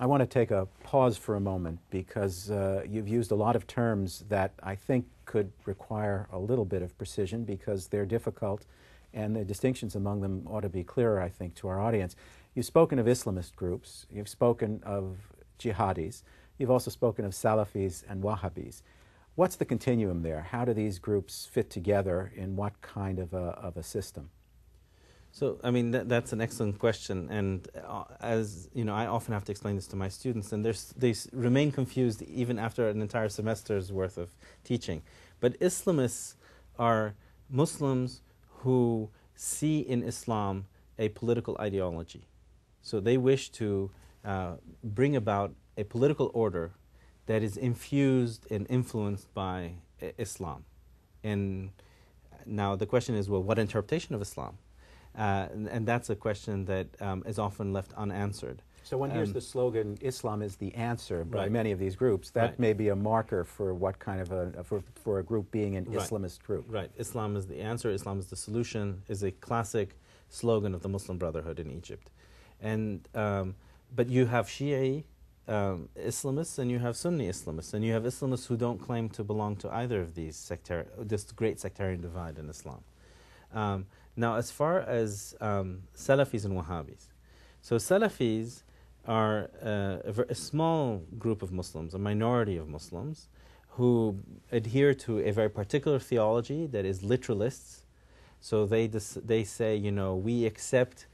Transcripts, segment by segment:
I want to take a pause for a moment because you've used a lot of terms that I think could require a little bit of precision because they're difficult and the distinctions among them ought to be clearer, I think, to our audience. You've spoken of Islamist groups, you've spoken of jihadis, you've also spoken of Salafis and Wahhabis. What's the continuum there? How do these groups fit together in what kind of a system? So, I mean, that's an excellent question, and as you know, I often have to explain this to my students, and they remain confused even after an entire semester's worth of teaching. But Islamists are Muslims who see in Islam a political ideology. So they wish to bring about a political order that is infused and influenced by Islam. And now the question is, well, what interpretation of Islam? And that's a question that is often left unanswered. So one hears the slogan, Islam is the answer, by Right. many of these groups. That Right. may be a marker for what kind of for a group being an Right. Islamist group. Right. Islam is the answer, Islam is the solution, is a classic slogan of the Muslim Brotherhood in Egypt. And but you have Shia Islamists and you have Sunni Islamists, and you have Islamists who don't claim to belong to either of these this great sectarian divide in Islam. Now, as far as Salafis and Wahhabis, so Salafis are a small group of Muslims, a minority of Muslims, who adhere to a very particular theology that is literalists. So they say, you know, we accept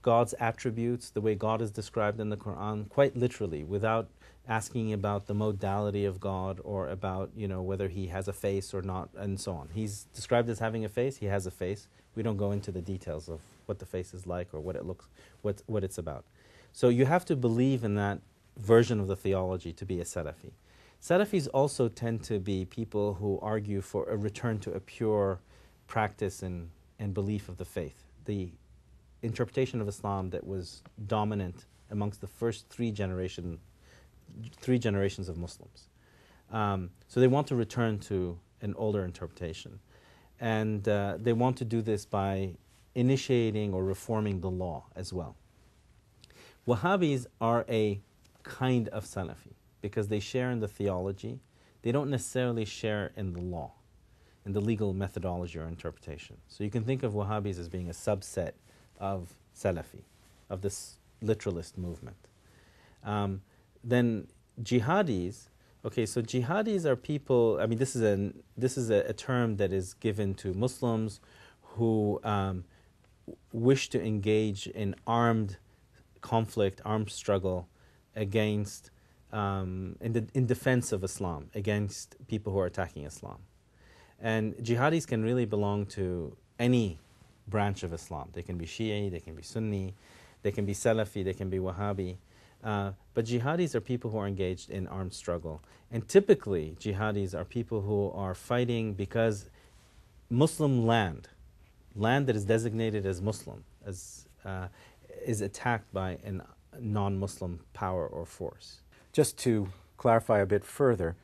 God's attributes, the way God is described in the Quran, quite literally, without asking about the modality of God or about, you know, whether he has a face or not, and so on. He's described as having a face, he has a face. We don't go into the details of what the face is like or what it looks, what it's about. So you have to believe in that version of the theology to be a Salafi. Salafis also tend to be people who argue for a return to a pure practice and belief of the faith, the interpretation of Islam that was dominant amongst the first three generations of Muslims. So they want to return to an older interpretation. And they want to do this by initiating or reforming the law as well. Wahhabis are a kind of Salafi because they share in the theology. They don't necessarily share in the law, in the legal methodology or interpretation. So you can think of Wahhabis as being a subset of Salafi, of this literalist movement. Then jihadis, okay, so jihadis are people, I mean, this is a term that is given to Muslims who wish to engage in armed conflict, armed struggle against, in defense of Islam, against people who are attacking Islam. And jihadis can really belong to any branch of Islam. They can be Shia, they can be Sunni, they can be Salafi, they can be Wahhabi. But jihadis are people who are engaged in armed struggle. And typically, jihadis are people who are fighting because Muslim land that is designated as Muslim, is attacked by a non-Muslim power or force. Just to clarify a bit further,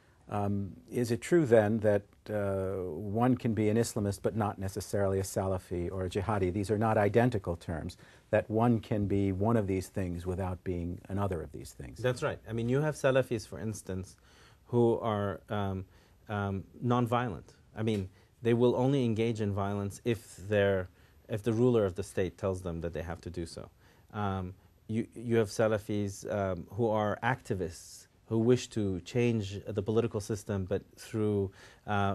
is it true then that one can be an Islamist but not necessarily a Salafi or a jihadi? These are not identical terms, that one can be one of these things without being another of these things. That's right. I mean, you have Salafis, for instance, who are non-violent. I mean, they will only engage in violence if the ruler of the state tells them that they have to do so. You have Salafis who are activists, who wish to change the political system, but through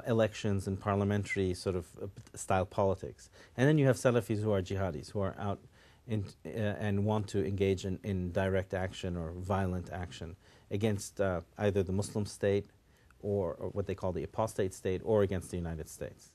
elections and parliamentary sort of style politics. And then you have Salafis who are jihadis, who are out and want to engage in direct action or violent action against either the Muslim state or what they call the apostate state, or against the United States.